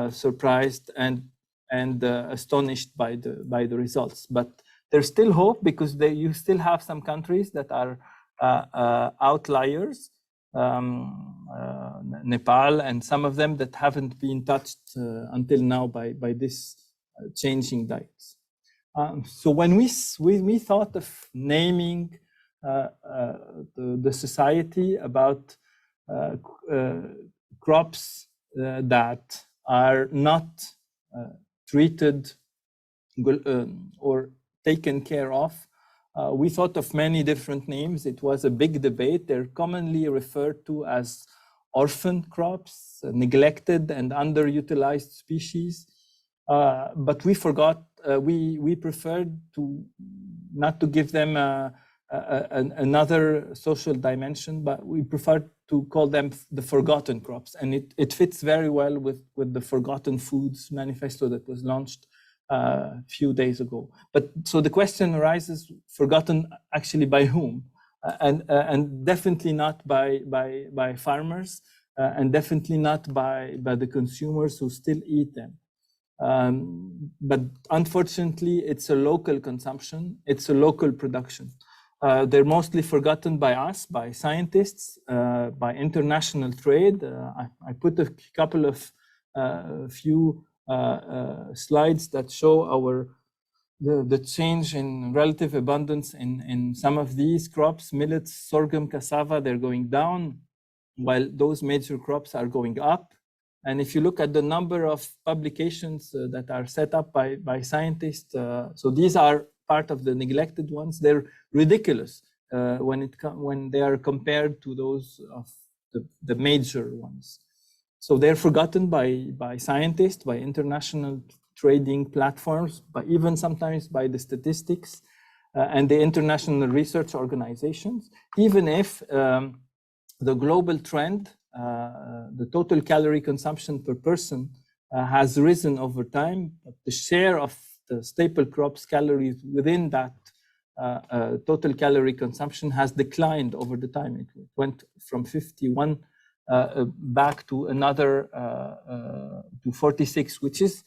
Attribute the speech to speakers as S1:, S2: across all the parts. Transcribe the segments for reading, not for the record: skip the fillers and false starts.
S1: surprised and astonished by the results. But there's still hope, because you still have some countries that are outliers, Nepal, and some of them that haven't been touched until now by this changing diets. So when we thought of naming the society about crops that are not treated or taken care of, we thought of many different names. It was a big debate. They're commonly referred to as orphan crops, neglected and underutilized species. But we forgot, we preferred not to give them another social dimension, but we preferred to call them the forgotten crops. And it fits very well with the Forgotten Foods manifesto that was launched a few days ago. But so the question arises, forgotten actually by whom? And definitely not by farmers, and definitely not by the consumers who still eat them. But unfortunately, it's a local consumption, it's a local production. They're mostly forgotten by us, by scientists, by international trade. I put a couple of few slides that show the change in relative abundance in some of these crops. Millets, sorghum, cassava, they're going down, while those major crops are going up. And if you look at the number of publications that are set up by scientists, so these are part of the neglected ones, they're ridiculous when they are compared to those of the major ones. So they're forgotten by scientists, by international trading platforms, but even sometimes by the statistics and the international research organizations, even if the global trend, the total calorie consumption per person has risen over time, but the share of the staple crops calories within that total calorie consumption has declined over the time. It went from 51 back to another to 46, which is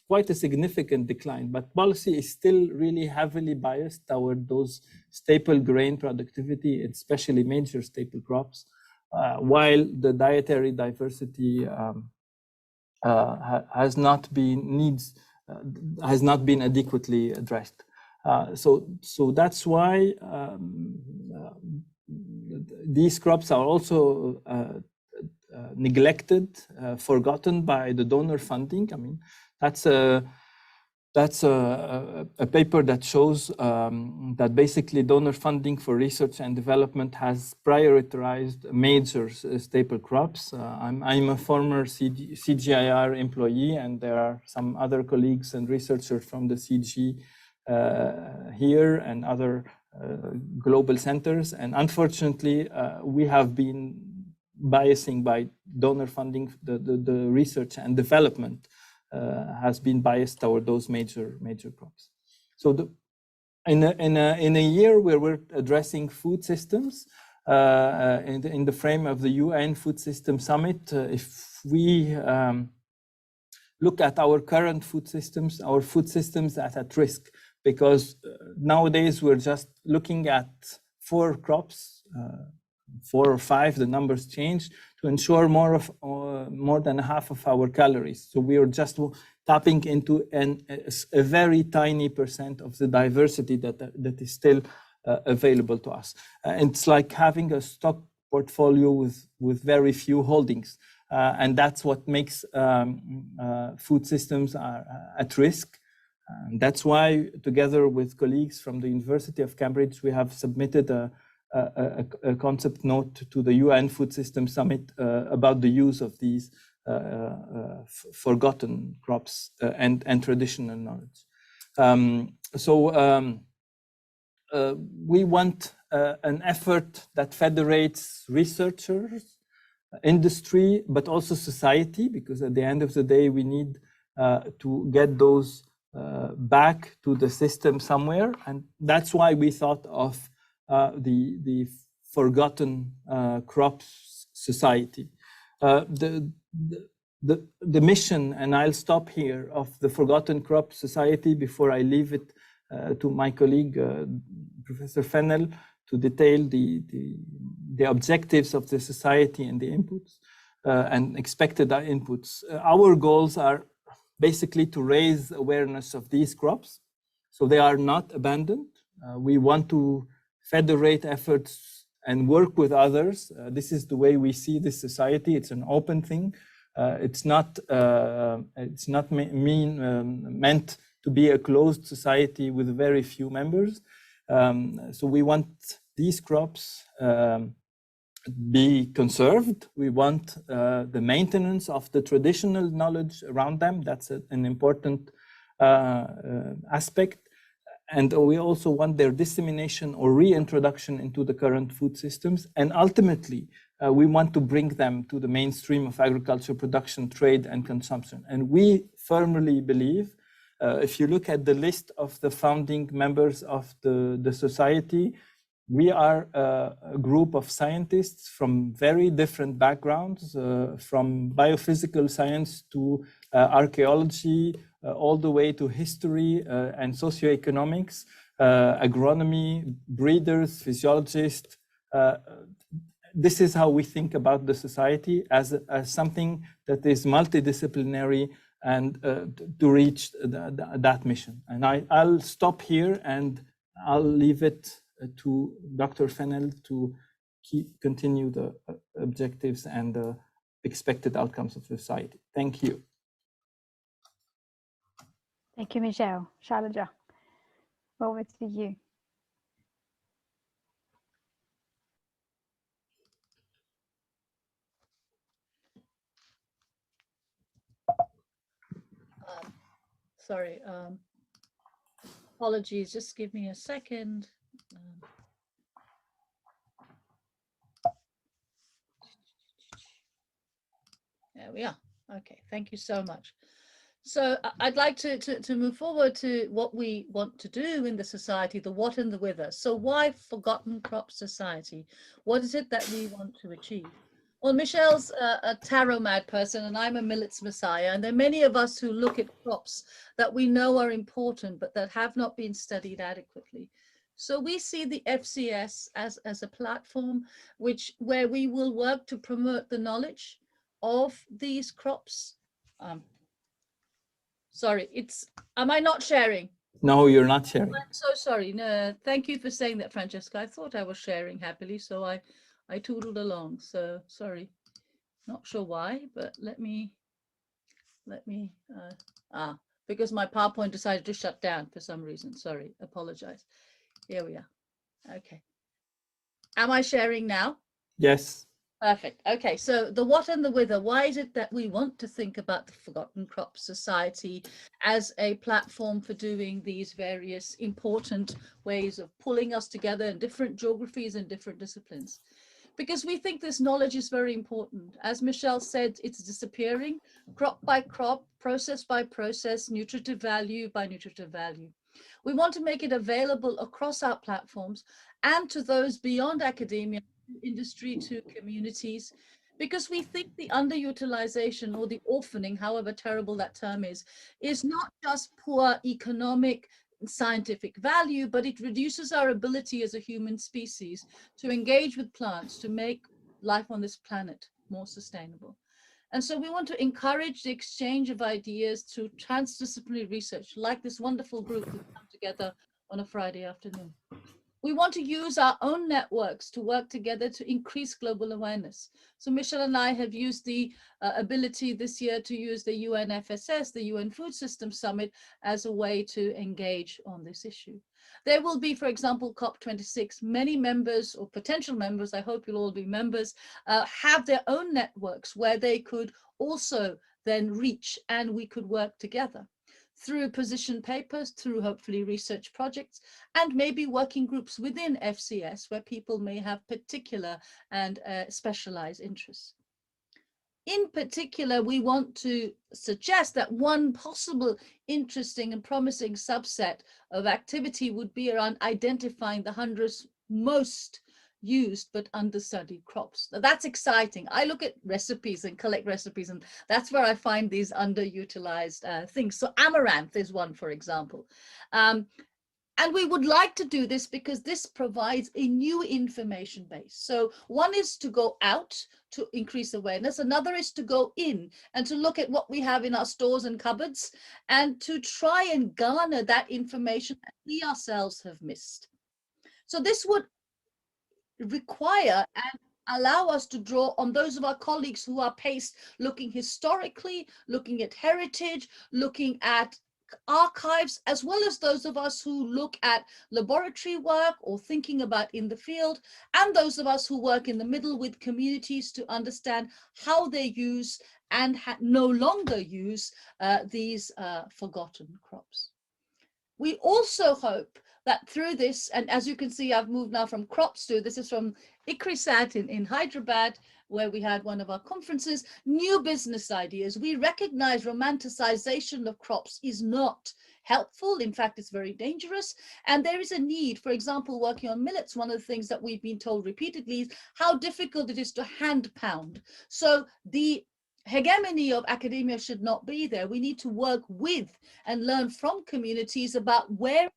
S1: quite a significant decline. But policy is still really heavily biased toward those staple grain productivity, especially major staple crops, while the dietary diversity has not been adequately addressed. So that's why these crops are also neglected, forgotten by the donor funding. I mean, that's a paper that shows that basically donor funding for research and development has prioritized major staple crops. I'm a former CGIAR employee, and there are some other colleagues and researchers from the CG here and other global centers. And unfortunately, we have been biasing by donor funding. The research and development has been biased toward those major crops. So in a year where we're addressing food systems in the frame of the UN Food System Summit, if we look at our current food systems are at risk, because nowadays we're just looking at 4 crops, 4 or 5, the numbers change, to ensure more than half of our calories. So we are just tapping into a very tiny percent of the diversity that is still available to us. It's like having a stock portfolio with very few holdings. And that's what makes food systems are at risk. And that's why, together with colleagues from the University of Cambridge, we have submitted a concept note to the UN Food System Summit about the use of these forgotten crops and traditional knowledge. We want an effort that federates researchers, industry, but also society, because at the end of the day, we need to get those back to the system somewhere. And that's why we thought of the Forgotten Crops Society. the mission, and I'll stop here, of the Forgotten Crop Society before I leave it to my colleague, Professor Fennell, to detail the objectives of the society and the inputs and expected inputs. Our goals are basically to raise awareness of these crops, so they are not abandoned. We want to federate efforts and work with others. This is the way we see this society. It's an open thing. It's not meant to be a closed society with very few members. So we want these crops be conserved. We want the maintenance of the traditional knowledge around them. That's an important aspect. And we also want their dissemination or reintroduction into the current food systems. And ultimately, we want to bring them to the mainstream of agriculture production, trade, and consumption. And we firmly believe, if you look at the list of the founding members of the society, we are a group of scientists from very different backgrounds, from biophysical science to archaeology, all the way to history and socioeconomics, agronomy, breeders, physiologists. This is how we think about the society, as something that is multidisciplinary and to reach that mission. And I'll stop here and I'll leave it to Dr. Fennell to continue the objectives and the expected outcomes of society. Thank you.
S2: Thank you, Michel. Shalaja, over to you.
S3: Sorry, apologies, just give me a second. There we are. Okay, thank you so much. So I'd like to move forward to what we want to do in the society, the what and the whither. So why Forgotten Crop Society? What is it that we want to achieve? Well, Michel's a taro mad person and I'm a millets messiah. And there are many of us who look at crops that we know are important, but that have not been studied adequately. So we see the FCS as a platform where we will work to promote the knowledge of these crops. Sorry, am I not sharing?
S1: No, you're not sharing.
S3: I'm so sorry. No, thank you for saying that, Francesca. I thought I was sharing happily, so I tootled along. So sorry, not sure why, but let me, because my PowerPoint decided to shut down for some reason. Sorry, apologize. Here we are. Okay. Am I sharing now?
S1: Yes.
S3: Perfect. Okay, so the what and the whither. Why is it that we want to think about the Forgotten Crop Society as a platform for doing these various important ways of pulling us together in different geographies and different disciplines? Because we think this knowledge is very important. As Michel said, it's disappearing, crop by crop, process by process, nutritive value by nutritive value. We want to make it available across our platforms and to those beyond academia, industry, to communities, because we think the underutilization or the orphaning, however terrible that term is not just poor economic scientific value, but it reduces our ability as a human species to engage with plants, to make life on this planet more sustainable. And so we want to encourage the exchange of ideas through transdisciplinary research, like this wonderful group who come together on a Friday afternoon. We want to use our own networks to work together to increase global awareness. So Michel and I have used the ability this year to use the UNFSS, the UN Food Systems Summit, as a way to engage on this issue. There will be, for example, COP26, many members or potential members, I hope you'll all be members, have their own networks where they could also then reach and we could work together through position papers, through hopefully research projects, and maybe working groups within FCS where people may have particular and specialized interests. In particular, we want to suggest that one possible interesting and promising subset of activity would be around identifying the 100 most used but understudied crops. Now, that's exciting. I look at recipes and collect recipes, and that's where I find these underutilized things. So amaranth is one, for example. And we would like to do this because this provides a new information base. So one is to go out to increase awareness. Another is to go in and to look at what we have in our stores and cupboards and to try and garner that information that we ourselves have missed. So this would require and allow us to draw on those of our colleagues who are paced looking historically, looking at heritage, looking at archives, as well as those of us who look at laboratory work or thinking about in the field, and those of us who work in the middle with communities to understand how they use and no longer use these forgotten crops. We also hope that through this, and as you can see, I've moved now from crops to, this is from ICRISAT in Hyderabad, where we had one of our conferences, new business ideas. We recognize romanticization of crops is not helpful. In fact, it's very dangerous. And there is a need, for example, working on millets, one of the things that we've been told repeatedly is how difficult it is to hand pound. So the hegemony of academia should not be there. We need to work with and learn from communities about where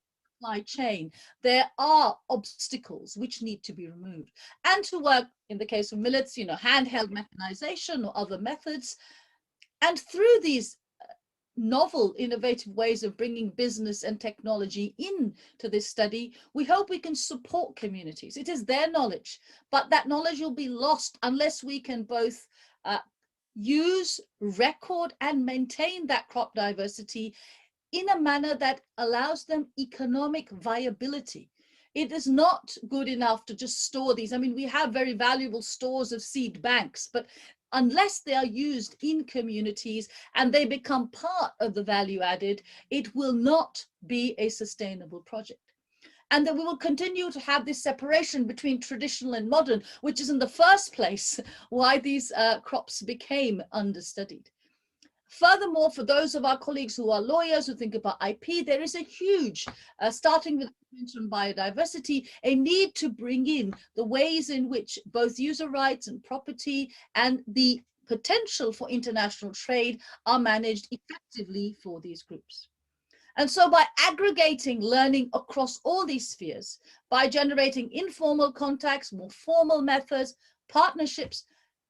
S3: supply chain there are obstacles which need to be removed, and to work in the case of millets, handheld mechanization or other methods. And through these novel, innovative ways of bringing business and technology into this study, we hope we can support communities. It is their knowledge, but that knowledge will be lost unless we can both use, record, and maintain that crop diversity in a manner that allows them economic viability. It is not good enough to just store these. I mean, we have very valuable stores of seed banks, but unless they are used in communities and they become part of the value added, it will not be a sustainable project. And then we will continue to have this separation between traditional and modern, which is in the first place why these crops became understudied. Furthermore, for those of our colleagues who are lawyers who think about IP, there is a huge, starting with mention biodiversity, a need to bring in the ways in which both user rights and property and the potential for international trade are managed effectively for these groups. And so by aggregating learning across all these spheres, by generating informal contacts, more formal methods, partnerships,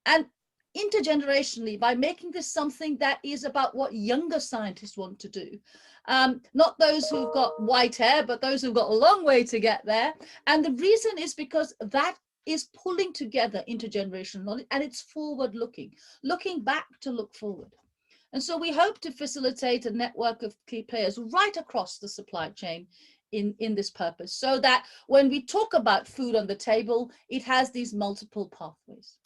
S3: and intergenerationally, by making this something that is about what younger scientists want to do, not those who've got white hair, but those who've got a long way to get there. And the reason is because that is pulling together intergenerational knowledge, and it's forward looking back to look forward. And so we hope to facilitate a network of key players right across the supply chain in this purpose, so that when we talk about food on the table, it has these multiple pathways.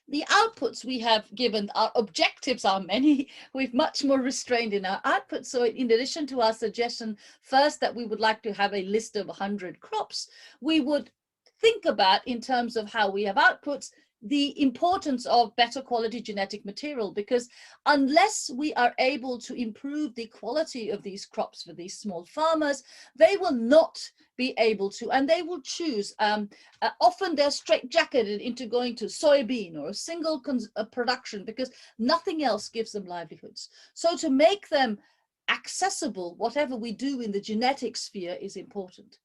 S3: The outputs we have given, our objectives are many. We're much more restrained in our outputs. So in addition to our suggestion first that we would like to have a list of 100 crops, we would think about, in terms of how we have outputs, the importance of better quality genetic material, because unless we are able to improve the quality of these crops for these small farmers, they will not be able to, and they will choose. Often they're straitjacketed into going to soybean or a single production because nothing else gives them livelihoods. So to make them accessible, whatever we do in the genetic sphere is important.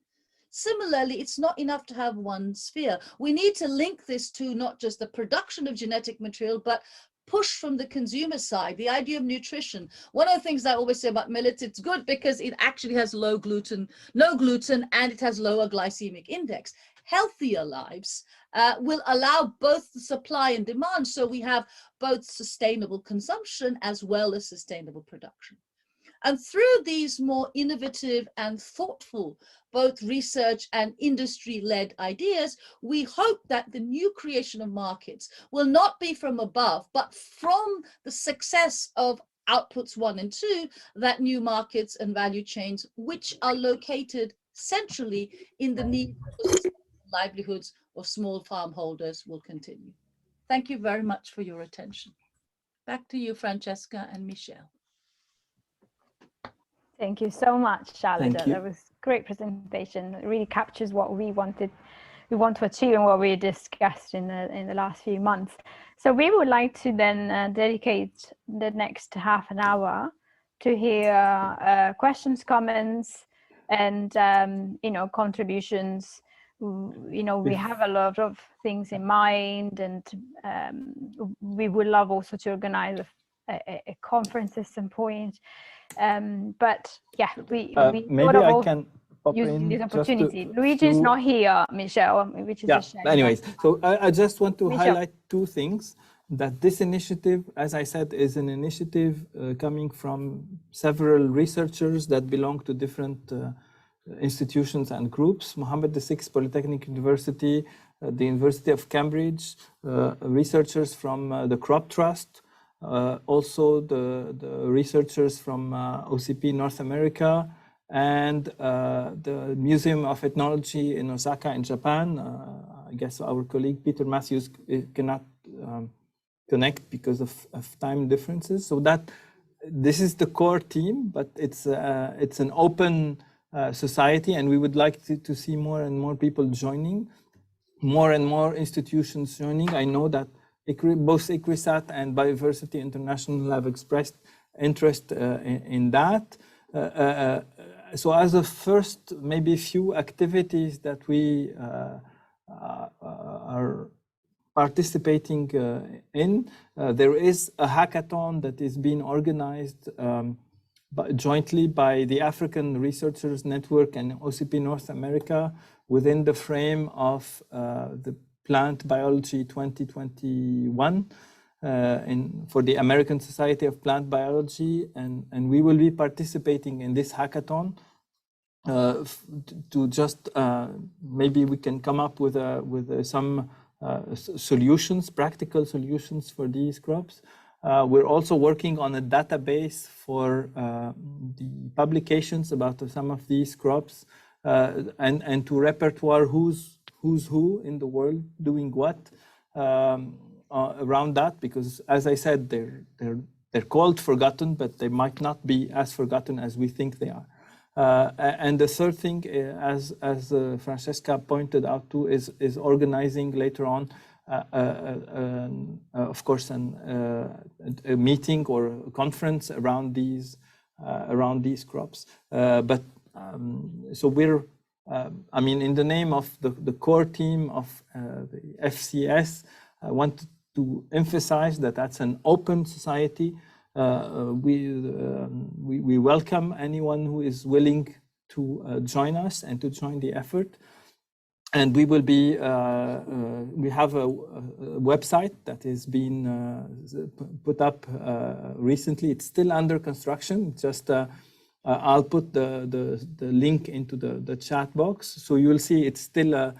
S3: Similarly, it's not enough to have one sphere. We need to link this to not just the production of genetic material, but push from the consumer side, the idea of nutrition. One of the things I always say about millets, it's good because it actually has no gluten, and it has lower glycemic index. Healthier lives will allow both the supply and demand, so we have both sustainable consumption as well as sustainable production. And through these more innovative and thoughtful, both research and industry-led ideas, we hope that the new creation of markets will not be from above, but from the success of outputs 1 and 2, that new markets and value chains, which are located centrally in the need for livelihoods of small farm holders, will continue. Thank you very much for your attention. Back to you, Francesca and Michelle.
S2: Thank you so much,
S1: Thank
S2: Shalida.
S1: you.
S2: That was a great presentation. It really captures what we wanted we want to achieve and what we discussed in the last few months. So we would like to then dedicate the next half an hour to hear questions, comments, and contributions. We have a lot of things in mind, and we would love also to organize a conference at some point. But yeah, we
S1: maybe I can pop
S2: using
S1: in
S2: this opportunity.
S1: just
S2: Luigi is not here, Michelle, which is a shame.
S1: Anyways, so I just want to
S2: Michelle.
S1: highlight two things. That this initiative, as I said, is an initiative coming from several researchers that belong to different institutions and groups. Mohamed VI Polytechnic University, the University of Cambridge, researchers from the Crop Trust, also the researchers from OCP North America, and the Museum of Ethnology in Osaka in Japan. I guess our colleague Peter Matthews cannot connect because of time differences. So that this is the core team, but it's an open society, and we would like to see more and more people joining, more and more institutions joining. I know that both ICRISAT and Biodiversity International have expressed interest in that. So as a first, maybe few activities that we are participating in, there is a hackathon that is being organized jointly by the African Researchers Network and OCP North America within the frame of the Plant Biology 2021 for the American Society of Plant Biology, and we will be participating in this hackathon to just maybe we can come up with some solutions, practical solutions for these crops. We're also working on a database for the publications about some of these crops and to repertoire who's who in the world doing what around that, because as I said, they're called forgotten, but they might not be as forgotten as we think they are. And the third thing, as Francesca pointed out too, is organizing later on, of course, a meeting or a conference around these crops. So we're, I mean, in the name of the core team of the FCS, I want to emphasize that that's an open society. We welcome anyone who is willing to join us and to join the effort. And we will be, we have a website that has been put up recently. It's still under construction. Just I'll put the link into the chat box. So you'll see it's still,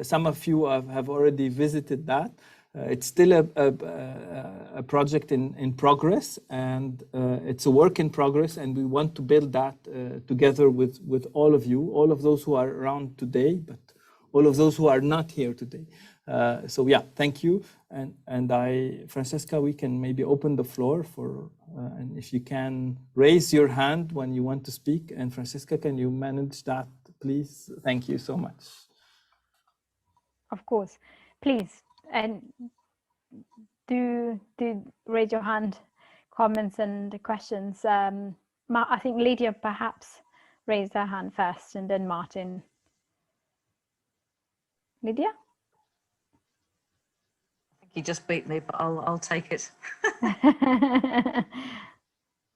S1: some of you have already visited that. It's still a project in progress, and it's a work in progress, and we want to build that together with all of you, all of those who are around today, but all of those who are not here today. So yeah, thank you. And Francesca, we can maybe open the floor for, and if you can raise your hand when you want to speak. And Francesca, can you manage that, please? Thank you so much.
S2: Of course, please. And do raise your hand, comments and questions. I think Lydia perhaps raised her hand first, and then Martin. Lydia?
S4: I think you just beat me, but I'll take it.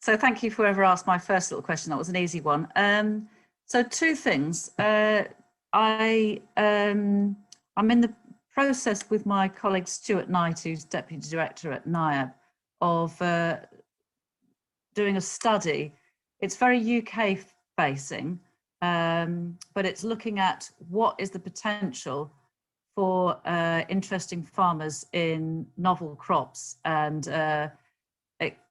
S4: So thank you for whoever asked my first little question. That was an easy one. So two things. I'm in the process with my colleague Stuart Knight, who's Deputy Director at NIAB, of doing a study. It's very UK facing, but it's looking at what is the potential for interesting farmers in novel crops and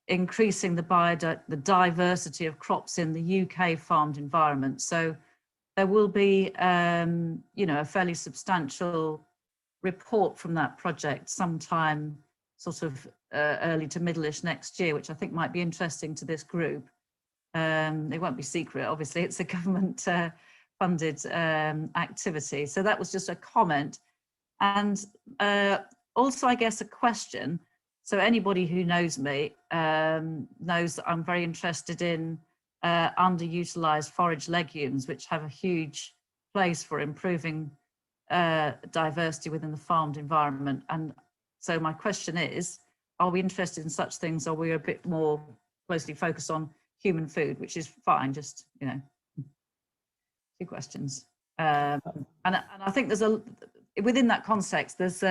S4: increasing the diversity of crops in the UK farmed environment. So there will be, you know, a fairly substantial report from that project sometime sort of early to middle-ish next year, which I think might be interesting to this group. It won't be secret, obviously, it's a government funded activity. So that was just a comment. And also, I guess, a question. So anybody who knows me knows that I'm very interested in underutilized forage legumes, which have a huge place for improving diversity within the farmed environment. And so my question is, are we interested in such things? Or are we a bit more closely focused on human food, which is fine, just, you know, two questions. And I think there's within that context, there's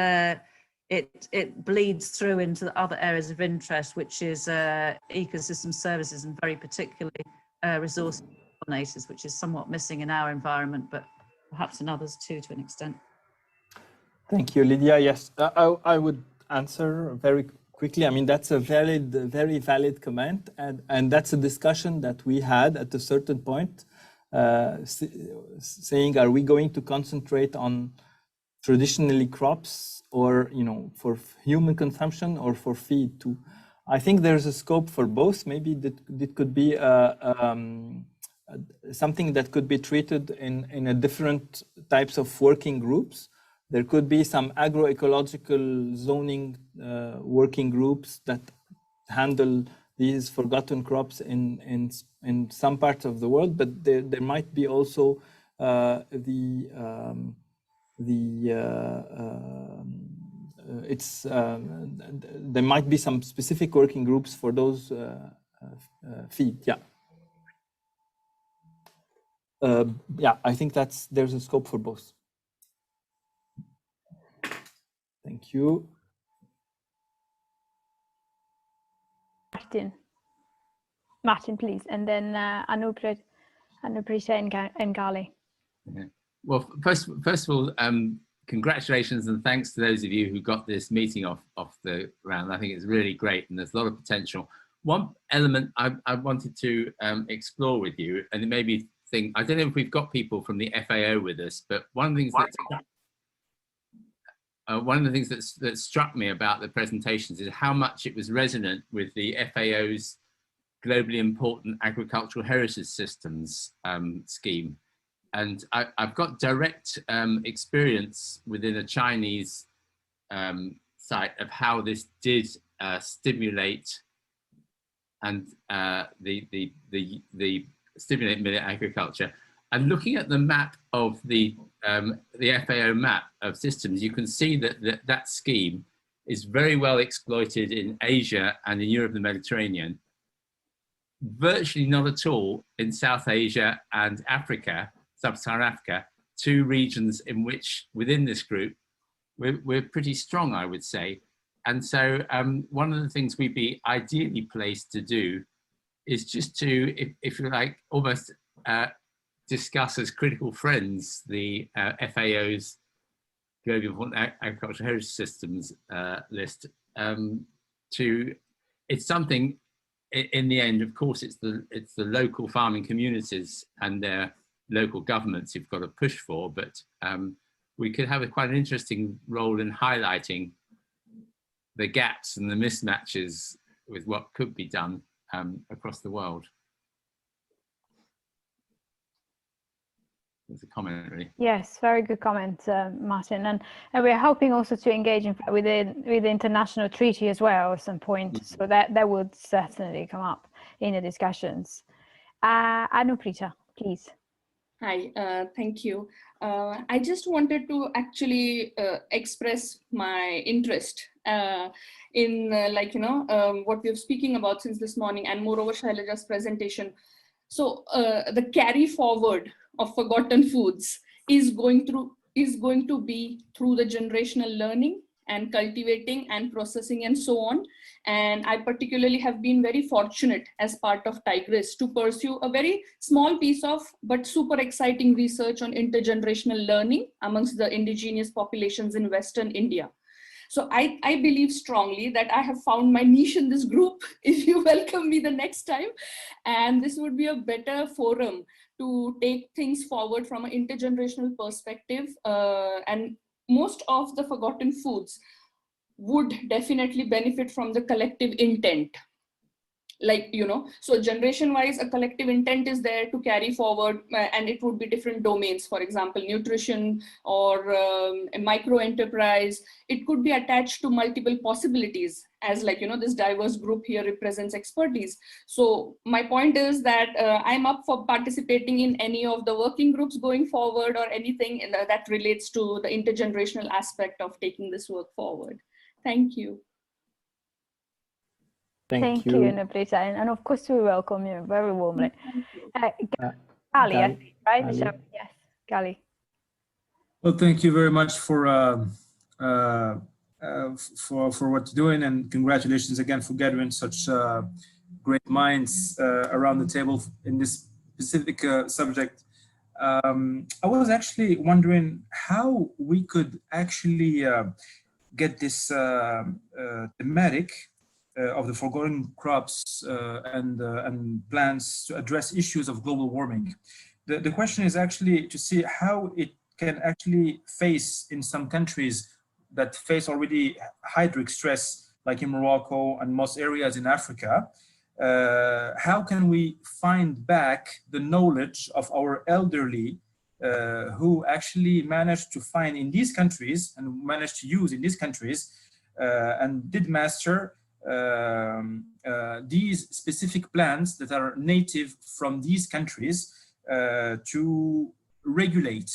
S4: it bleeds through into the other areas of interest, which is ecosystem services and very particularly resource pollinators, which is somewhat missing in our environment, but perhaps in others too, to an extent.
S1: Thank you, Lydia. Yes, I would answer very quickly. I mean, that's a very valid comment, and that's a discussion that we had at a certain point, saying, are we going to concentrate on traditionally crops, or, you know, for human consumption or for feed too? I think there's a scope for both. Maybe that could be something that could be treated in a different types of working groups. There could be some agroecological zoning working groups that handle these forgotten crops in some parts of the world, but there might be also there might be some specific working groups for those feed. Yeah, I think there's a scope for both. Thank you.
S2: Martin, please, and then Anuprita and Gali.
S5: Okay. Well, first of all, congratulations and thanks to those of you who got this meeting off the ground. I think it's really great and there's a lot of potential. One element I wanted to explore with you, and it made me think, I don't know if we've got people from the FAO with us, but one of the things that struck me about the presentations is how much it was resonant with the FAO's globally important agricultural heritage systems scheme. And I've got direct experience within a Chinese site of how this did stimulate and the stimulate millet agriculture. And looking at the map of the FAO map of systems, you can see that that scheme is very well exploited in Asia and in Europe and the Mediterranean. Virtually not at all in South Asia and Africa, Sub-Saharan Africa, two regions in which within this group, we're pretty strong, I would say. And so one of the things we'd be ideally placed to do is just to, if you like, almost discuss as critical friends the FAO's Global Important Agricultural Heritage Systems list. It's something, in the end, of course, it's the local farming communities and their local governments you've got to push for, but we could have quite an interesting role in highlighting the gaps and the mismatches with what could be done across the world. There's a comment, really.
S2: Yes, very good comment, Martin. And we're hoping also to engage with the international treaty as well at some point. So that would certainly come up in the discussions. Anuprita, please.
S6: Hi, thank you. I just wanted to actually express my interest in what we're speaking about since this morning, and moreover Shailaja's presentation. So the carry forward of forgotten foods is going to be through the generational learning and cultivating and processing and so on. And I particularly have been very fortunate as part of Tigris to pursue a very small piece of but super exciting research on intergenerational learning amongst the indigenous populations in Western India. So I believe strongly that I have found my niche in this group, if you welcome me the next time. And this would be a better forum to take things forward from an intergenerational perspective. And most of the forgotten foods would definitely benefit from the collective intent like, you know, so generation wise, a collective intent is there to carry forward, and it would be different domains, for example, nutrition or a micro enterprise. It could be attached to multiple possibilities, as like, you know, this diverse group here represents expertise. So my point is that I'm up for participating in any of the working groups going forward, or anything that relates to the intergenerational aspect of taking this work forward. Thank you.
S2: Thank you, Naprita, and of course we welcome you very warmly. Gali, I think, right?
S1: Gali.
S2: Yes, Gali.
S7: Well, thank you very much for what you're doing, and congratulations again for gathering such great minds around the table in this specific subject. I was actually wondering how we could actually get this thematic of the forgotten crops and plants to address issues of global warming. The question is actually to see how it can actually face in some countries that face already hydric stress, like in Morocco and most areas in Africa. How can we find back the knowledge of our elderly who actually managed to find in these countries and managed to use in these countries and did master these specific plants that are native from these countries to regulate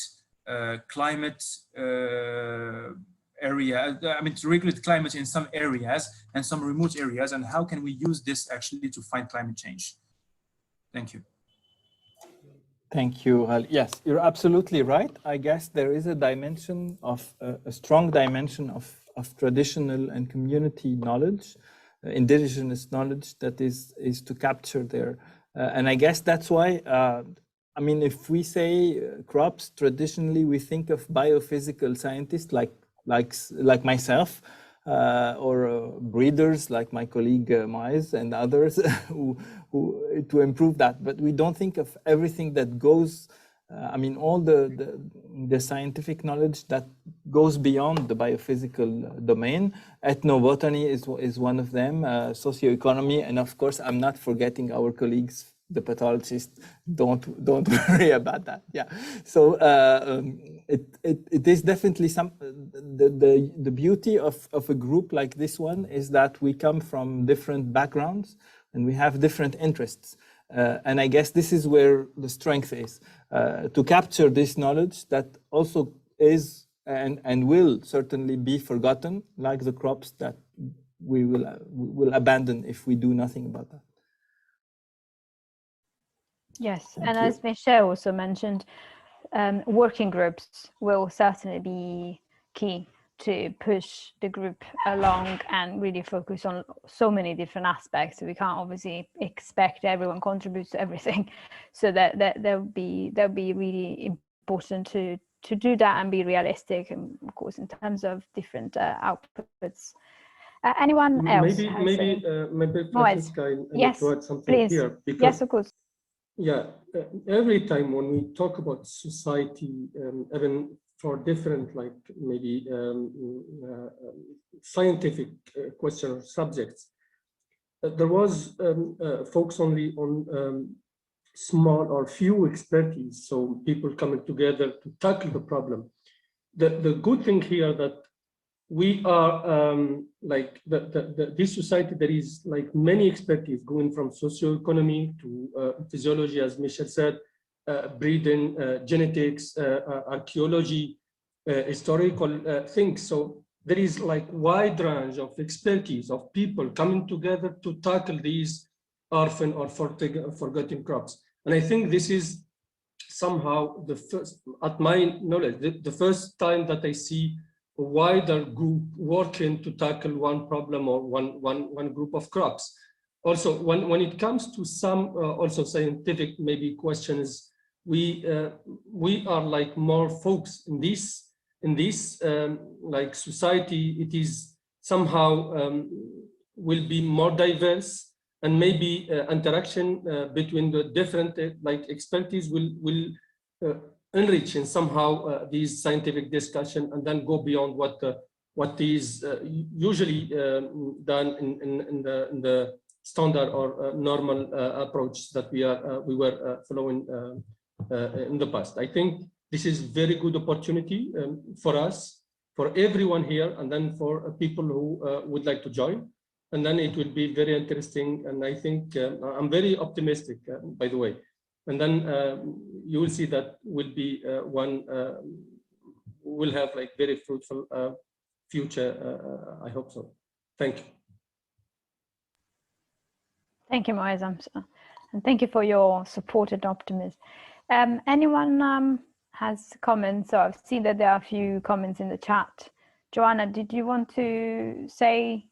S7: climate area, to regulate climate in some areas and some remote areas, and how can we use this actually to fight climate change? Thank you.
S1: Thank you. Yes, you're absolutely right. I guess there is a dimension of a strong dimension of traditional and community knowledge, indigenous knowledge that is to capture there. And I guess that's why, if we say crops, traditionally we think of biophysical scientists like myself, or breeders like my colleague Mais and others who to improve that. But we don't think of everything that goes, all the scientific knowledge that goes beyond the biophysical domain. Ethnobotany is one of them, socioeconomy, and of course, I'm not forgetting our colleagues, the pathologists. Don't worry about that. Yeah. So it is definitely the beauty of a group like this one is that we come from different backgrounds and we have different interests. And I guess this is where the strength is, to capture this knowledge that also is and will certainly be forgotten, like the crops that we will abandon if we do nothing about that.
S2: Yes, and as Michelle also mentioned, working groups will certainly be key to push the group along and really focus on so many different aspects. So we can't obviously expect everyone contributes to everything. So that'll be really important to do that and be realistic, and of course in terms of different outputs. Anyone else?
S8: Maybe Francesca, I need to add something
S2: please.
S8: Here. Because,
S2: yes, of course.
S8: Yeah, every time when we talk about society, even for different, like maybe scientific question or subjects, there was focus only on small or few expertise, so people coming together to tackle the problem. The good thing here that we are like this society, there is like many expertise going from socioeconomy to physiology, as Michel said, breeding, genetics, archaeology, historical things. So there is like wide range of expertise of people coming together to tackle these orphan or forgotten crops. And I think this is somehow the first, at my knowledge, the first time that I see a wider group working to tackle one problem or one group of crops. Also, when it comes to some also scientific maybe questions, we are like more focused in this like society. It is somehow will be more diverse, and maybe interaction between the different like expertise will enrich in somehow these scientific discussion, and then go beyond what is usually done in the standard or normal approach that we were following in the past. I think this is very good opportunity for us, for everyone here, and then for people who would like to join. And then it will be very interesting. And I think I'm very optimistic, by the way. And then you will see that will be will have like very fruitful future. I hope so. Thank you.
S2: Thank you, Moazam, and thank you for your support and optimism. Anyone has comments? So I've seen that there are a few comments in the chat. Joanna, did you want to say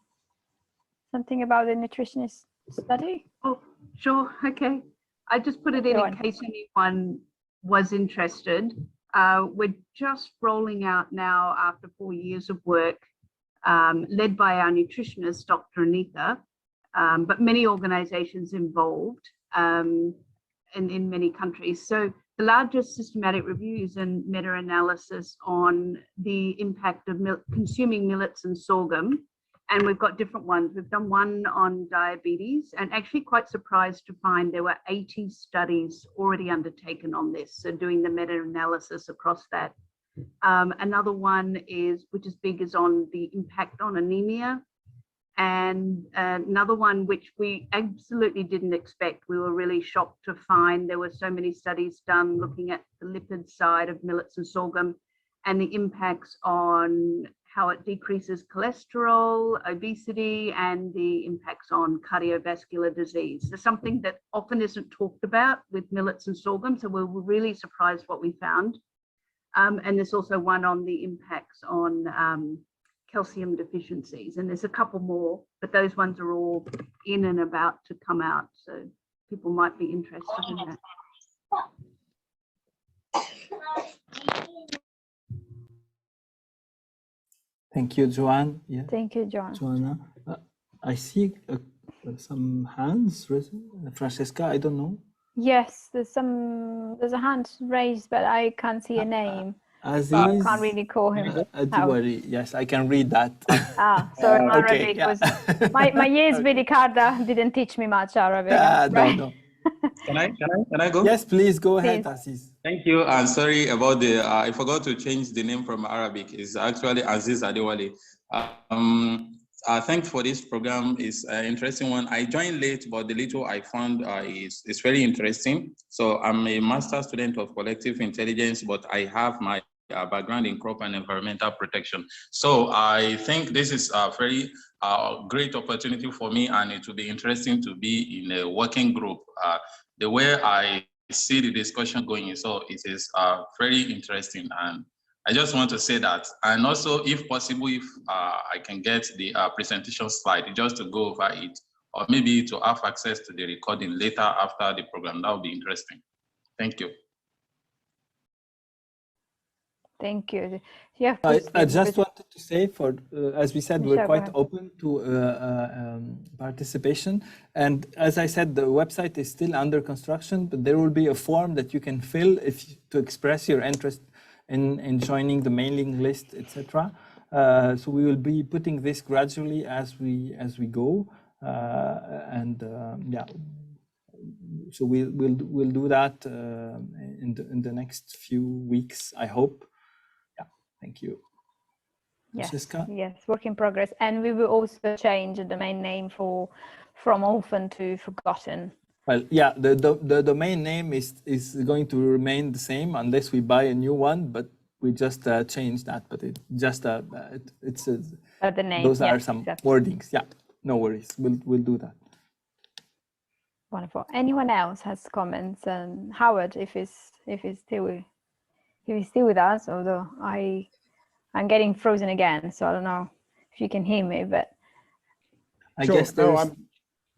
S2: something about the nutritionist study?
S9: Oh, sure. Okay. I just put it in case anyone was interested. We're just rolling out now after 4 years of work, led by our nutritionist, Dr. Anita, but many organizations involved in many countries. So the largest systematic reviews and meta-analysis on the impact of consuming millets and sorghum. And we've got different ones. We've done one on diabetes, and actually quite surprised to find there were 80 studies already undertaken on this. So doing the meta-analysis across that. Another one which is big, is on the impact on anemia. And another one which we absolutely didn't expect. We were really shocked to find there were so many studies done looking at the lipid side of millets and sorghum and the impacts on how it decreases cholesterol, obesity, and the impacts on cardiovascular disease. There's something that often isn't talked about with millets and sorghum, so we were really surprised what we found. And there's also one on the impacts on calcium deficiencies, and there's a couple more, but those ones are all in and about to come out, so people might be interested in that.
S1: Thank you, Joanne. Yeah.
S2: Thank you,
S1: Joanna. I see some hands risen. Francesca, I don't know.
S2: Yes, there's a hand raised, but I can't see a name.
S1: Aziz,
S2: I can't really call him.
S1: Don't worry. Yes, I can read that.
S2: Sorry,
S1: okay,
S2: Arabic was my years with Ricarda didn't teach me much Arabic. Right?
S1: No.
S10: Can I go?
S1: Yes, please go ahead, Aziz.
S10: Thank you. And sorry about the I forgot to change the name from Arabic. It's actually Aziz Adewale. Thanks for this program. It's an interesting one. I joined late, but the little I found is very interesting. So I'm a master's student of collective intelligence, but I have my background in crop and environmental protection. So I think this is a very great opportunity for me, and it will be interesting to be in a working group. The way I see the discussion going, so it is very interesting, and I just want to say that. And also, if possible, if I can get the presentation slide just to go over it, or maybe to have access to the recording later after the program, that would be interesting. Thank you.
S2: Thank you. Yeah,
S1: I just wanted to say, as we said, we're quite open to participation. And as I said, the website is still under construction, but there will be a form that you can fill to express your interest in joining the mailing list, etc. So we will be putting this gradually as we go, yeah. So we'll do that in the next few weeks, I hope. Thank you.
S2: Yes,
S1: Francesca?
S2: yes, work in progress. And we will also change the domain name from orphan to forgotten.
S1: Well, yeah, the domain name is going to remain the same unless we buy a new one, but we just changed that. But it just it's
S2: the name.
S1: Those are some wordings. Yeah, no worries. We'll do that.
S2: Wonderful. Anyone else has comments? And Howard, if he's still with us, although I'm getting frozen again, so I don't know if you can hear me, but
S1: I guess
S11: I'm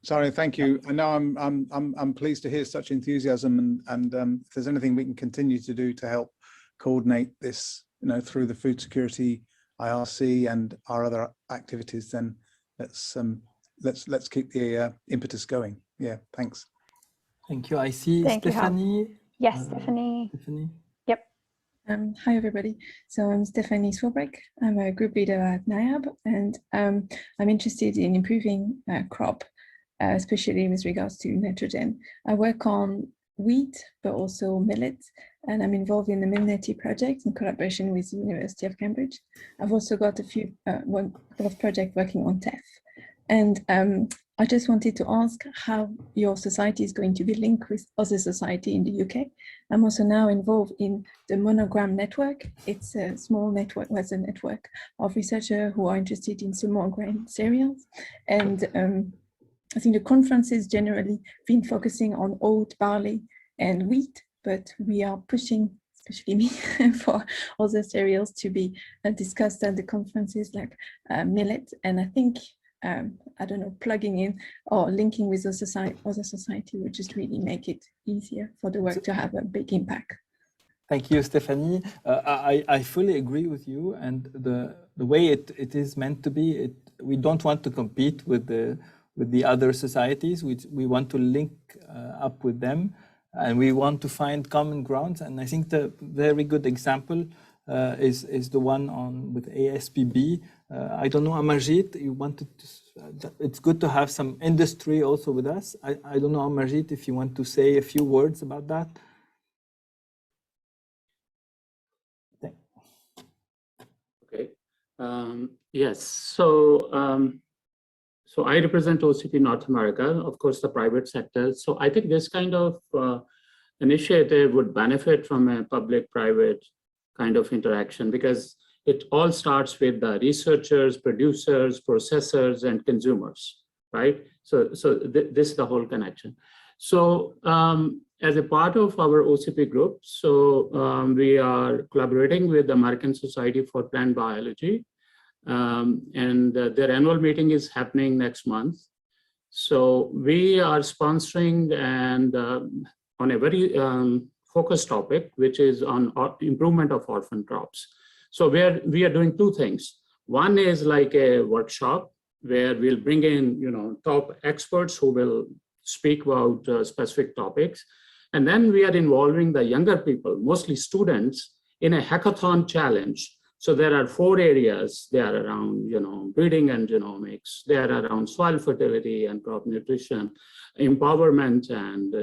S11: sorry. Thank you. I know I'm pleased to hear such enthusiasm, and if there's anything we can continue to do to help coordinate this, through the food security IRC and our other activities, then let's keep the impetus going. Yeah, thanks.
S1: Thank you. I see
S2: Thank
S1: Stephanie.
S2: You, yes, Stephanie. Yep.
S12: Hi, everybody. So I'm Stephanie Swabrick. I'm a group leader at NIAB, and I'm interested in improving crop especially with regards to nitrogen. I work on wheat, but also millet, and I'm involved in the Milneti project in collaboration with the University of Cambridge. I've also got a couple of projects working on teff. And I just wanted to ask how your society is going to be linked with other society in the UK. I'm also now involved in the Monogram Network. It's a small network, was a network of researchers who are interested in small grain cereals. And I think the conferences generally been focusing on oat, barley, and wheat, but we are pushing, especially me, for other cereals to be discussed at the conferences like millet. And I think, I don't know, plugging in or linking with other society would just really make it easier for the work to have a big impact.
S1: Thank you, Stephanie. I fully agree with you, and the way it is meant to be, we don't want to compete with the other societies. We want to link up with them, and we want to find common grounds. And I think the very good example is the one with ASPB. I don't know, Amarjit, you wanted to, it's good to have some industry also with us. I don't know, Amarjit, if you want to say a few words about that.
S13: Okay. Yes. So I represent OCP North America, of course, the private sector. So I think this kind of initiative would benefit from a public-private kind of interaction, because it all starts with the researchers, producers, processors, and consumers, right? So this is the whole connection. So as a part of our OCP group, so we are collaborating with the American Society for Plant Biology, and their annual meeting is happening next month. So we are sponsoring and on a very focused topic, which is on improvement of orphan crops. So we are doing two things. One is like a workshop where we'll bring in, top experts who will speak about specific topics. And then we are involving the younger people, mostly students, in a hackathon challenge. So there are 4 areas. They are around, breeding and genomics. They are around soil fertility and crop nutrition, empowerment and,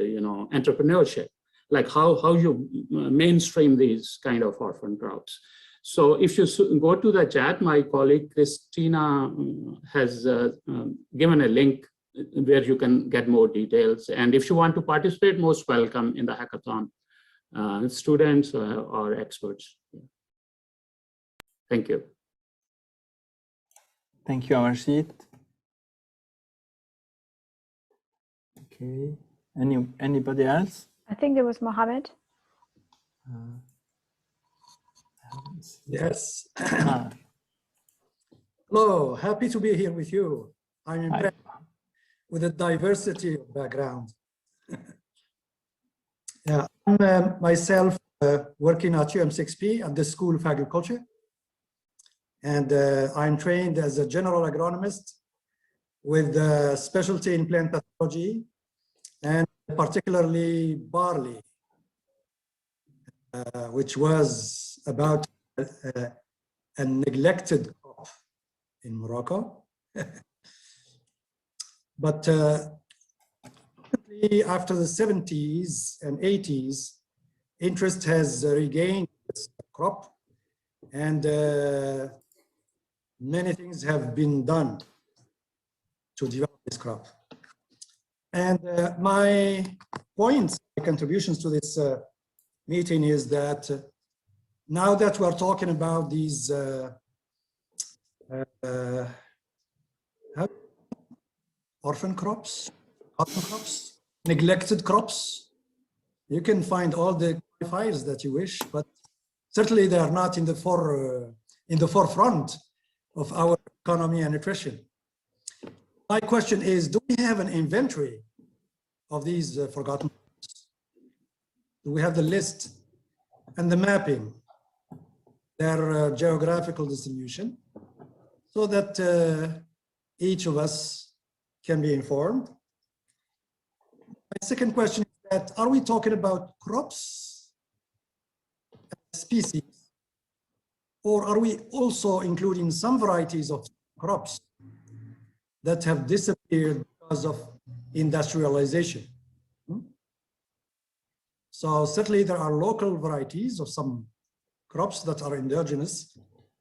S13: entrepreneurship, like how you mainstream these kind of orphan crops. So if you go to the chat, my colleague Christina has given a link where you can get more details. And if you want to participate, most welcome in the hackathon, students or experts. Thank you.
S1: Thank you, Amarjit. Okay, anybody else?
S2: I think there was Mohamed.
S14: Yes. Hello, happy to be here with you. I'm impressed with the diversity of background. Yeah, I'm myself working at UM6P at the School of Agriculture. And I'm trained as a general agronomist with a specialty in plant pathology and particularly barley, which was about a neglected crop in Morocco. But after the 70s and 80s, interest has regained this crop, and many things have been done to develop this crop. And my points, my contributions to this meeting is that now that we're talking about these orphan crops, neglected crops, you can find all the qualifiers that you wish, but certainly they are not in the forefront of our economy and nutrition. My question is, do we have an inventory of these forgotten crops? Do we have the list and the mapping, their geographical distribution, so that each of us can be informed? My second question is that, are we talking about crops, species, or are we also including some varieties of crops that have disappeared because of industrialization. So certainly there are local varieties of some crops that are indigenous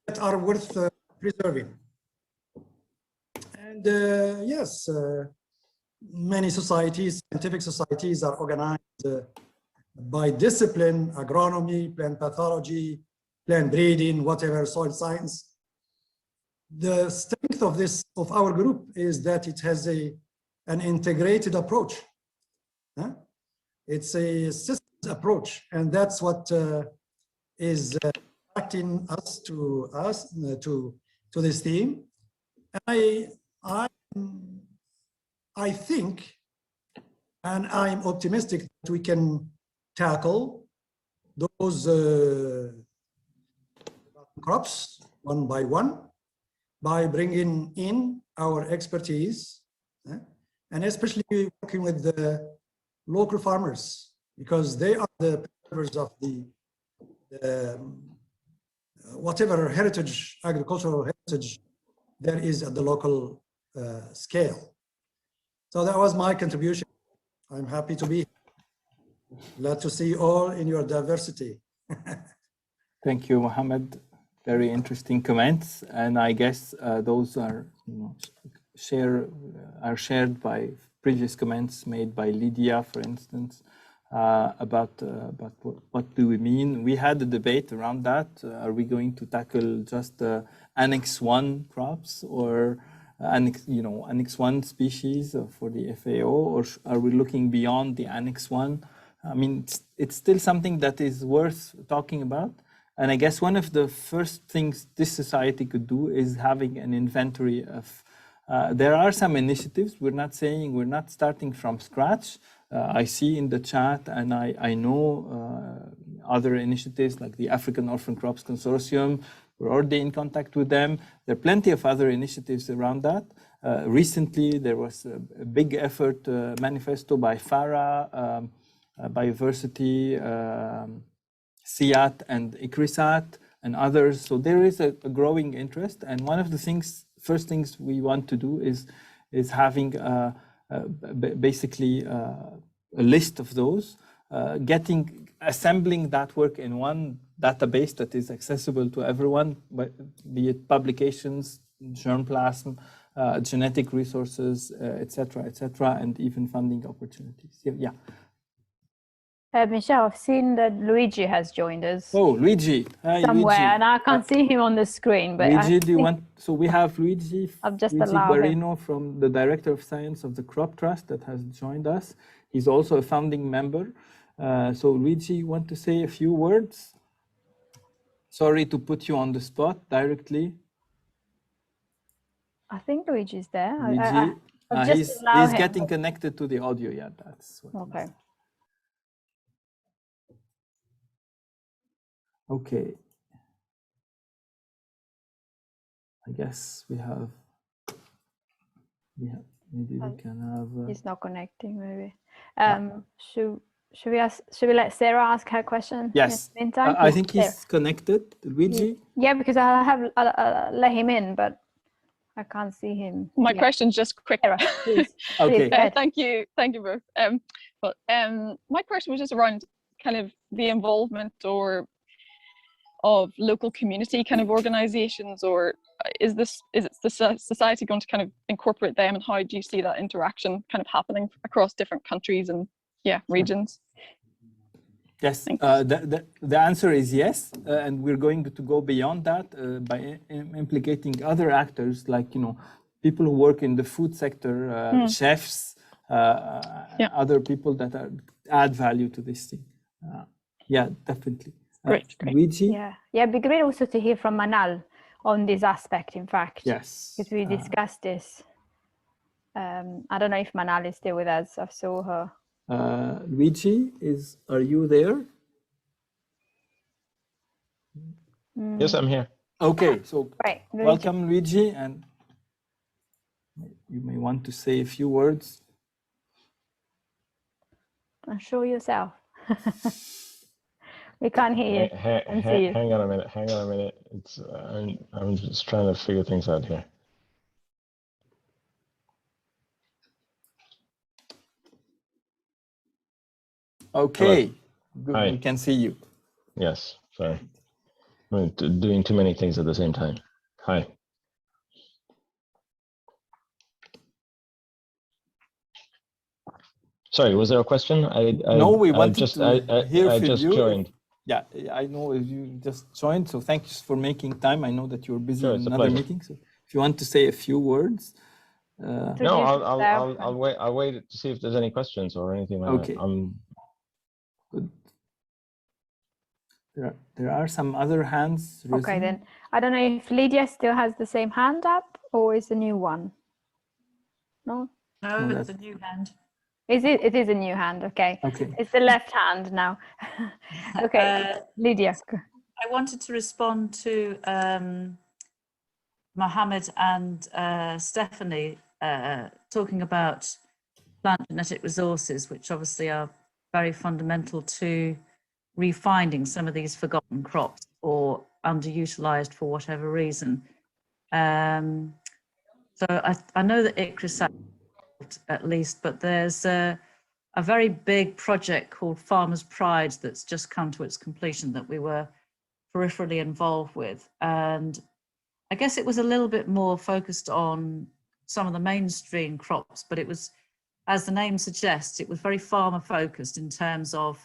S14: that are worth preserving. And yes, many societies, scientific societies are organized by discipline, agronomy, plant pathology, plant breeding, whatever, soil science. The strength of this, of our group, is that it has an integrated approach. It's a systems approach, and that's what is attracting us to this theme. And I think, and I'm optimistic that we can tackle those crops one by one by bringing in our expertise, and especially working with the local farmers, because they are the preservers of the whatever heritage, agricultural heritage there is at the local scale. So that was my contribution. I'm happy to be here. Glad to see you all in your diversity.
S1: Thank you, Mohamed. Very interesting comments, and I guess those are, shared by previous comments made by Lydia, for instance, about what do we mean. We had a debate around that. Are we going to tackle just Annex 1 crops, or Annex 1 species for the FAO, or are we looking beyond the Annex 1? I mean, it's still something that is worth talking about. And I guess one of the first things this society could do is having an inventory of, there are some initiatives. We're not starting from scratch. I see in the chat, and I know other initiatives like the African Orphan Crops Consortium. We're already in contact with them. There are plenty of other initiatives around that. Recently, there was a big effort manifesto by FARA, Biodiversity, SIAT and ICRISAT and others. So there is a growing interest. And one of the first things we want to do is having basically a list of those, assembling that work in one database that is accessible to everyone, be it publications, germplasm, genetic resources, etc., and even funding opportunities. Yeah.
S2: Michelle, I've seen that Luigi has joined us.
S1: Oh, Luigi. Hi,
S2: somewhere,
S1: Luigi.
S2: and I can't see him on the screen. But
S1: Luigi, do you want? So we have Luigi.
S2: I've just
S1: Luigi
S2: allowed
S1: Guarino
S2: him.
S1: from the Director of Science of the Crop Trust that has joined us. He's also a founding member. So Luigi, you want to say a few words? Sorry to put you on the spot directly.
S2: I think Luigi's there.
S1: Luigi, he's getting connected to the audio. Yeah, that's what.
S2: Okay.
S1: Okay. I guess we have. Yeah, maybe we can have.
S2: He's not connecting. Maybe. Should we let Sarah ask her question?
S1: Yes.
S2: In the meantime?
S1: I think he's connected. Luigi.
S2: Yeah, because I let him in, but I can't see him.
S15: My question's just quick.
S2: Sarah, please.
S1: Okay.
S15: Thank you both. My question was just around kind of the involvement of local community kind of organizations, or is the society going to kind of incorporate them, and how do you see that interaction kind of happening across different countries and regions?
S1: Yes, the answer is yes, and we're going to go beyond that by implicating other actors, like people who work in the food sector, chefs, other people that add value to this thing. Yeah, definitely.
S2: Great.
S1: Luigi?
S2: Yeah, it'd be great also to hear from Manal on this aspect, in fact.
S1: Yes.
S2: Because we discussed this. I don't know if Manal is still with us. I saw her.
S1: Luigi, are you there?
S16: Yes, I'm here.
S1: Okay, so
S2: right,
S1: welcome, Luigi, and you may want to say a few words.
S2: And show yourself. We can't hear you.
S16: Hang on a minute. It's I'm just trying to figure things out here.
S1: Okay,
S16: Hello.
S1: good.
S16: Hi.
S1: We can see you.
S16: Yes, sorry. I'm doing too many things at the same time. Hi. Sorry, was there a question?
S1: No, we wanted to hear
S16: I
S1: from
S16: just
S1: you.
S16: joined.
S1: Yeah, I know you just joined, so thanks for making time. I know that you're busy
S16: Sure,
S1: in
S16: it's a
S1: another
S16: pleasure.
S1: meeting, so if you want to say a few words.
S16: No, I'll wait to see if there's any questions or anything like
S1: okay.
S16: that.
S1: Good. There are some other hands risen.
S2: Okay, then I don't know if Lydia still has the same hand up or is a new one. No,
S4: no, it's a new hand.
S2: Is it? It is a new hand. Okay.
S1: Okay.
S2: It's the left hand now. Okay, Lydia.
S4: I wanted to respond to Mohamed and Stephanie talking about plant genetic resources, which obviously are very fundamental to refinding some of these forgotten crops or underutilized for whatever reason. So I know that ICRIS at least, but there's a very big project called Farmers' Pride that's just come to its completion that we were peripherally involved with. And I guess it was a little bit more focused on some of the mainstream crops, but it was, as the name suggests, it was very farmer focused in terms of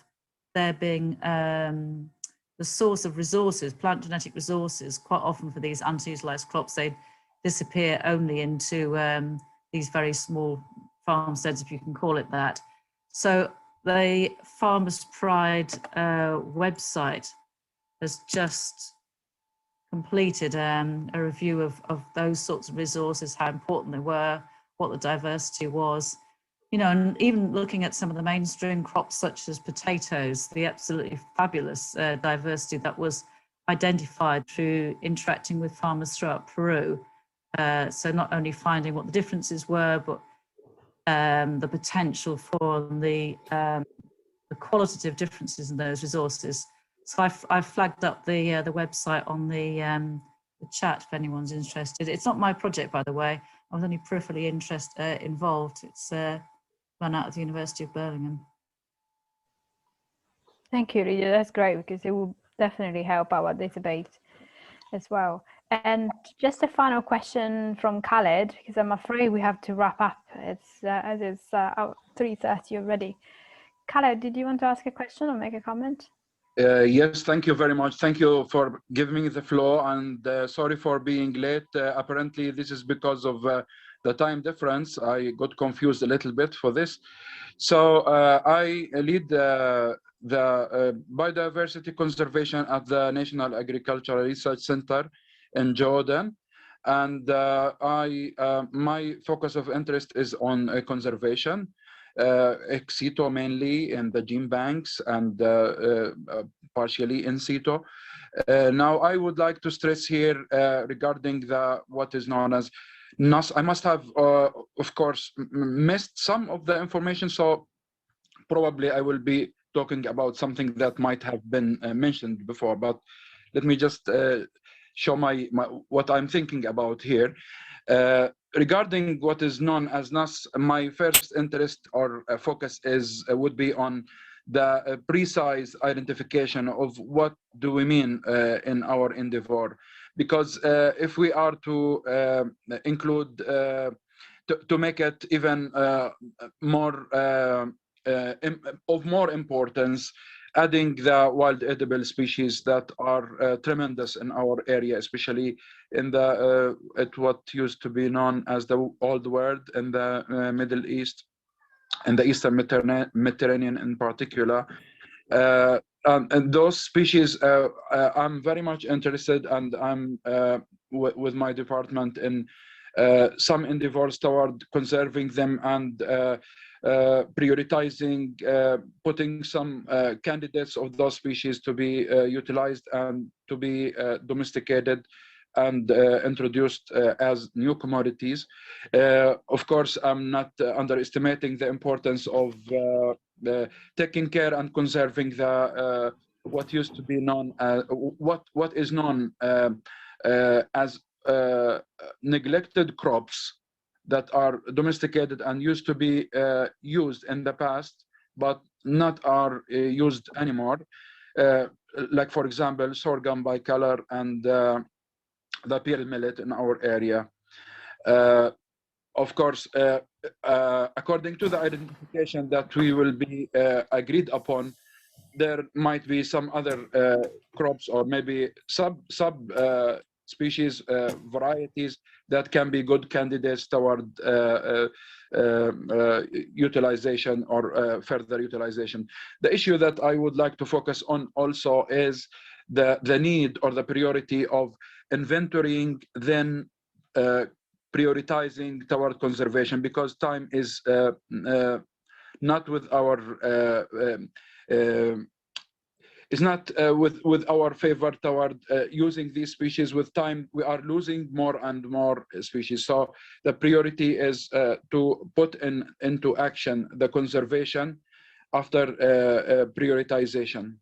S4: there being the source of resources, plant genetic resources. Quite often for these underutilized crops, they disappear only into these very small farmsteads, if you can call it that. So the Farmers' Pride website has just completed a review of those sorts of resources, how important they were, what the diversity was, you know, and even looking at some of the mainstream crops such as potatoes, the absolutely fabulous diversity that was identified through interacting with farmers throughout Peru. So not only finding what the differences were, but the potential for the qualitative differences in those resources. So I've flagged up the website on the chat if anyone's interested. It's not my project, by the way. I was only peripherally involved. It's run out of the University of Birmingham.
S2: Thank you, Lydia. That's great because it will definitely help our debate as well. And just a final question from Khaled, because I'm afraid we have to wrap up. It's as it's 3:30 already. Khaled, did you want to ask a question or make a comment?
S17: Yes, thank you very much. Thank you for giving me the floor, and sorry for being late. Apparently, this is because of the time difference. I got confused a little bit for this. So I lead the biodiversity conservation at the National Agricultural Research Center in Jordan. And my focus of interest is on conservation. Ex situ mainly in the gene banks and partially in situ. Now I would like to stress here regarding what is known as NAS. I must have, of course, missed some of the information, so probably I will be talking about something that might have been mentioned before, but let me just show what I'm thinking about here. Regarding what is known as NAS, my first interest or focus would be on the precise identification of what do we mean in our endeavor. Because if we are to include, to make it even more of more importance, adding the wild edible species that are tremendous in our area, especially in the at what used to be known as the Old World in the Middle East and the Eastern Mediterranean in particular. And those species, I'm very much interested, and I'm with my department in some endeavors toward conserving them and prioritizing putting some candidates of those species to be utilized and to be domesticated and introduced as new commodities. Of course, I'm not underestimating the importance of taking care and conserving the what used to be known what is known as neglected crops that are domesticated and used to be used in the past but not are used anymore. Like for example, sorghum bicolor and the pearl millet in our area. Of course, according to the identification that we will be agreed upon, there might be some other crops or maybe sub species varieties that can be good candidates toward utilization or further utilization. The issue that I would like to focus on also is the need or the priority of inventorying, then prioritizing toward conservation, because time is not with our is not with our favor toward using these species. With time, we are losing more and more species. So the priority is to put into action the conservation after prioritization.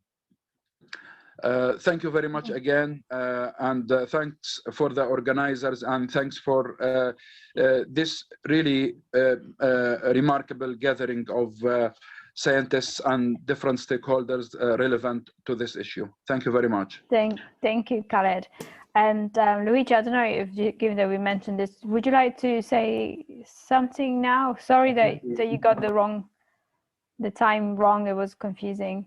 S17: Thank you very much again, and thanks for the organizers, and thanks for this really remarkable gathering of scientists and different stakeholders relevant to this issue. Thank you very much.
S2: Thank you, Khaled. And Luigi, I don't know if given that we mentioned this, would you like to say something now? Sorry that you got the time wrong. It was confusing.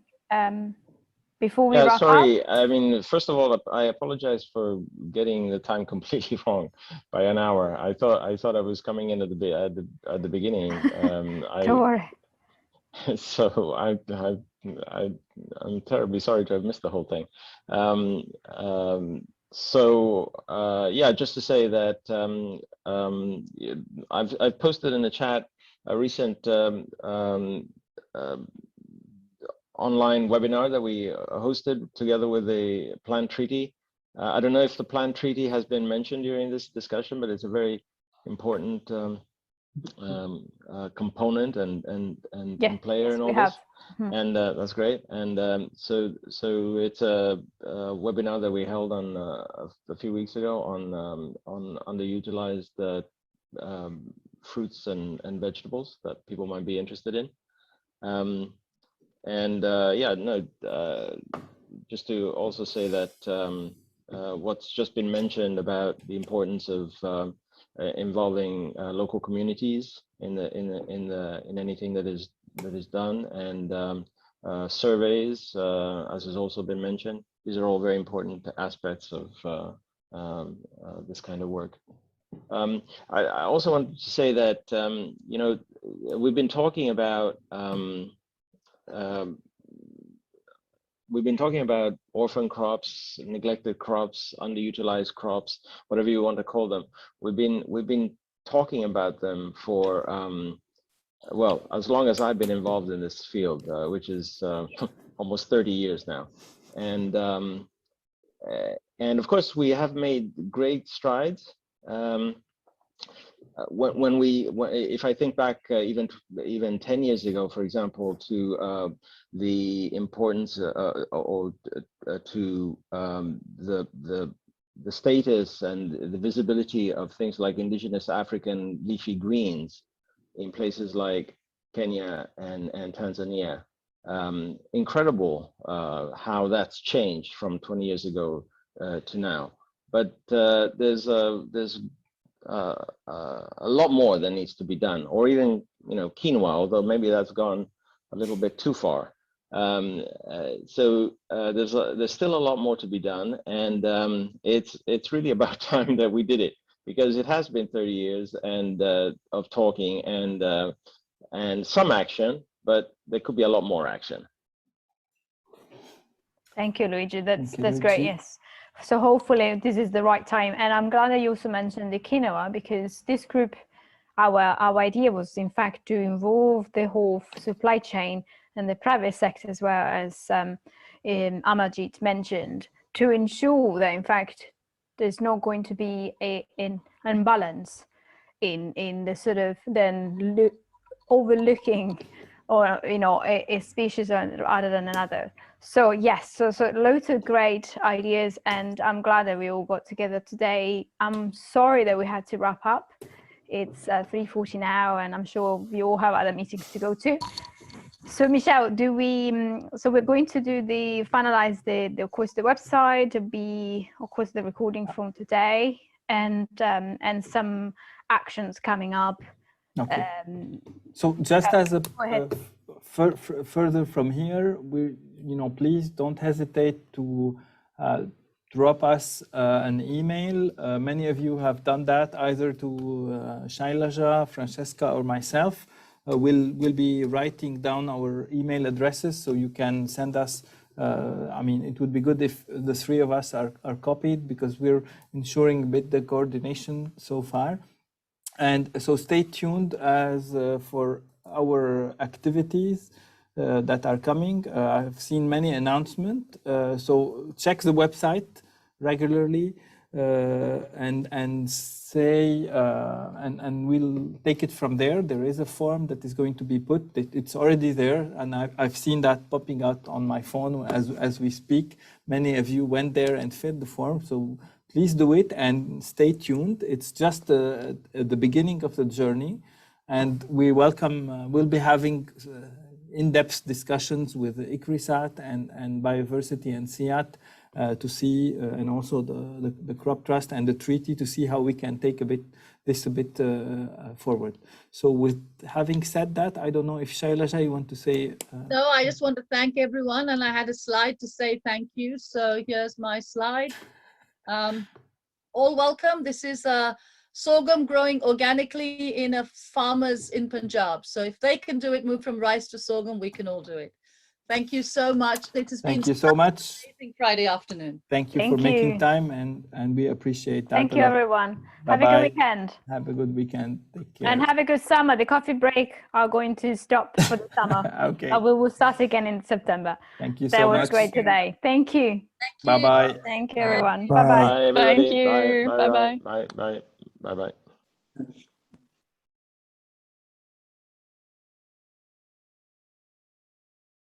S2: Before we wrap
S16: sorry.
S2: up.
S16: I mean, first of all, I apologize for getting the time completely wrong by an hour. I thought I was coming in at the beginning.
S2: Don't worry.
S16: So I'm terribly sorry to have missed the whole thing. Yeah, just to say that I've posted in the chat a recent online webinar that we hosted together with the plant treaty. I don't know if the plant treaty has been mentioned during this discussion, but it's a very important component and player in all this. And that's great. And so it's a webinar that we held on a few weeks ago on underutilized fruits and vegetables that people might be interested in. Just to also say that what's just been mentioned about the importance of involving local communities in anything that is done, and surveys, as has also been mentioned. These are all very important aspects of this kind of work. I also wanted to say that we've been talking about orphan crops, neglected crops, underutilized crops, whatever you want to call them. We've been talking about them for well, as long as I've been involved in this field, which is almost 30 years now. And of course, we have made great strides. If I think back even 10 years ago, for example, to the importance to the status and the visibility of things like indigenous African leafy greens in places like Kenya and Tanzania. Incredible how that's changed from 20 years ago to now. But there's a lot more that needs to be done, or even quinoa, although maybe that's gone a little bit too far. There's still a lot more to be done, and it's really about time that we did it, because it has been 30 years and of talking and some action, but there could be a lot more action.
S2: Thank you, Luigi. That's great. Yes. So hopefully this is the right time. And I'm glad that you also mentioned the quinoa, because this group, our idea was in fact to involve the whole supply chain and the private sector, as well as Amarjit mentioned, to ensure that in fact there's not going to be an imbalance in the sort of then overlooking or a species rather than another. So yes, so loads of great ideas, and I'm glad that we all got together today. I'm sorry that we had to wrap up. It's 3:40 now, and I'm sure we all have other meetings to go to. So Michelle, do we? So we're going to do finalize the of course the website, of course the recording from today, and some actions coming up.
S1: Okay. So just as a further from here, please don't hesitate to drop us an email. Many of you have done that either to Shailaja, Francesca, or myself. We'll be writing down our email addresses so you can send us. I mean, it would be good if the three of us are copied because we're ensuring a bit the coordination so far. And so stay tuned as for our activities that are coming. I've seen many announcements. So check the website regularly and say, and we'll take it from there. There is a form that is going to be put. It's already there, and I've seen that popping out on my phone as we speak. Many of you went there and filled the form, so please do it and stay tuned. It's just the beginning of the journey, and we welcome. We'll be having in-depth discussions with ICRISAT and Biodiversity and SIAT to see, and also the Crop Trust and the treaty to see how we can take this a bit forward. So with having said that, I don't know if Shailaja, you want to say?
S3: No, I just want to thank everyone, and I had a slide to say thank you. So here's my slide. All welcome. This is sorghum growing organically in farmers in Punjab. So if they can do it, move from rice to sorghum, we can all do it. Thank you so much. It has been
S1: Thank you so much.
S3: Amazing Friday afternoon.
S1: Thank you for making time, and we appreciate that.
S2: Thank you, everyone.
S1: Bye-bye.
S2: Have a good weekend.
S1: Have a good weekend. Take care.
S2: And have a good summer. The coffee break are going to stop for the summer.
S1: Okay.
S2: We will start again in September.
S1: Thank you so
S2: much. That
S1: much.
S2: was great today. Thank you.
S1: Bye-bye.
S2: Thank you, everyone.
S16: Bye.
S2: Bye-bye.
S15: Thank you.
S16: Bye.
S15: Bye-bye.
S16: Bye. Bye. Bye.